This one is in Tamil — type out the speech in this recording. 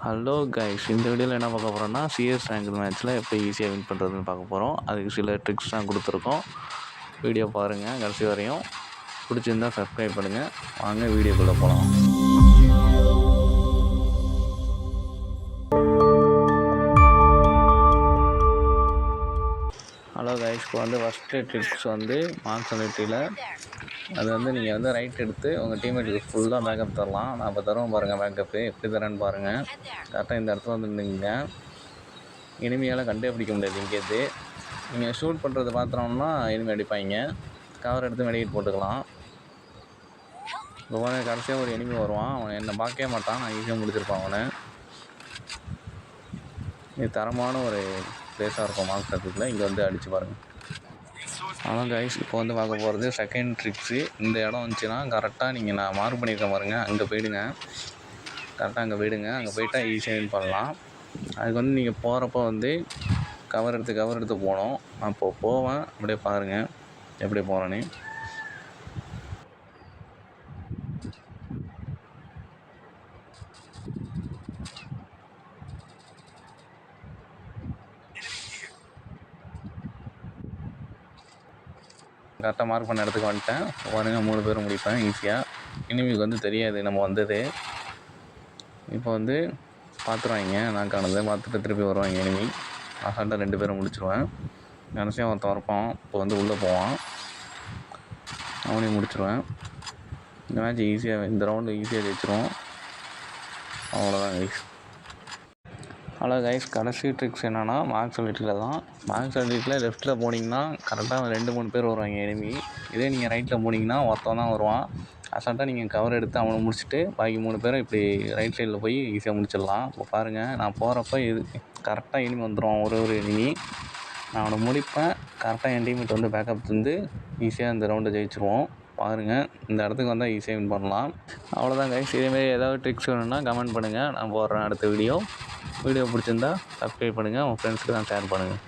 ஹலோ கைஸ், இந்த வீடியோவில் என்ன பார்க்க போகிறோம்னா சிஎஸ் ரேங்க் மேட்ச்சில் எப்படி ஈஸியாக வின் பண்ணுறதுன்னு பார்க்க போகிறோம். அதுக்கு சில ட்ரிக்ஸ் தான் கொடுத்துருக்கோம். வீடியோ பாருங்கள் கடைசி வரையும். பிடிச்சிருந்தால் சப்ஸ்கிரைப் பண்ணுங்கள். வாங்க வீடியோக்குள்ளே போகலாம். ஹலோ கைஸ், இப்போ ஃபஸ்ட்டு ட்ரிக்ஸ் மார்க்ஸ் அனிட்டியில் அது நீங்கள் ரைட் எடுத்து உங்கள் டீம்மேட்டுக்கு ஃபுல்லாக பேக்கப் தரலாம். நான் இப்போ தருவேன் பாருங்கள். பேக்கப்பு எப்படி தரேன்னு பாருங்கள். கரெக்டாக இந்த இடத்துல நின்றுங்க. இனிமையால் கண்டே பிடிக்க முடியாது. இங்கேருந்து நீங்கள் ஷூட் பண்ணுறது பார்த்தோம்னா இனிமே அடிப்பாங்க. கவர் எடுத்து மெடிக்கேட் போட்டுக்கலாம். இப்போ கடைசியாக ஒரு எனிமி வருவான். அவன் என்னை பார்க்கவே மாட்டான். நான் ஈஸியாக முடிச்சிருப்பான் அவனை. இது தரமான ஒரு பிளேஸாக இருக்கும் மார்க்ஸ் அனிட்டியில். இங்கே அடித்து பாருங்கள். ஆனால் கைஸ், இப்போ பார்க்க போகிறது செகண்ட் ட்ரிக்ஸு. இந்த இடம் வந்துச்சுன்னா கரெக்டாக நீங்கள் நான் மார்க் பண்ணியிருக்கேன் பாருங்கள். அங்கே போயிடுங்க. கரெக்டாக அங்கே போயிடுங்க. அங்கே போயிட்டால் ஈஸியாக வின் பண்ணலாம். அதுக்கு நீங்கள் போகிறப்போ கவர் எடுத்து போகணும். நான் இப்போது போவேன். அப்படியே பாருங்கள் எப்படி போகிறேன்னு. கரெக்டாக மார்க் பண்ண இடத்துக்கு வந்துட்டேன். பாருங்க 3 பேரும் முடிப்பேன் ஈஸியாக. இனிமேலுக்கு தெரியாது நம்ம வந்தது. இப்போ பார்த்துருவாங்க. நான் காணது பார்த்துட்டு திருப்பி வருவாங்க இனிமே. அசால்ட்டாக 2 பேரும் முடிச்சிடுவேன். கடைசியாக ஒருத்தன் வரப்பான். இப்போ உள்ளே போவான். அவனையும் முடிச்சிடுவேன். இந்த மேட்ச் ஈஸியாக, இந்த ரவுண்டு ஈஸியாக ஜெயிச்சிருவோம். அவ்வளோதான் கைஸ். ஹலோ கைஸ், கடைசி ட்ரிக்ஸ் என்னென்னா மார்க்ஸ் அனிட்டியில் தான். மார்க்ஸ் அனிட்டியில் லெஃப்ட்டில் போனீங்கன்னா கரெக்டாக 2-3 பேர் வருவாங்க எனிமி. இதே நீங்கள் ரைட்டில் போனீங்கன்னா ஒருத்தன் தான் வருவான். அசால்ட்டாக நீங்கள் கவர் எடுத்து அவனை முடிச்சுட்டு பாக்கி 3 பேரும் இப்படி ரைட் சைடில் போய் ஈஸியாக முடிச்சிடலாம். இப்போ பாருங்கள், நான் போகிறப்ப கரெக்டாக எனிமி வந்துடுவான். ஒரு எனிமி நான் அவனை முடிப்பேன். கரெக்டாக என் டீம்மேட் பேக்கப் ஈஸியாக இந்த ரவுண்டை ஜெயிச்சிருவோம். பாருங்கள், இந்த இடத்துக்கு வந்தால் ஈஸியாக வின் பண்ணலாம். அவ்வளோதான் கைஸ். இதேமாரி ஏதாவது ட்ரிக்ஸ் வேணும்னா கமெண்ட் பண்ணுங்கள். நான் போடுறேன் அடுத்த வீடியோ பிடிச்சிருந்தா சப்ஸ்கிரைப் பண்ணுங்கள். உங்கள் ஃப்ரெண்ட்ஸ்க்கு ஷேர் பண்ணுங்கள்.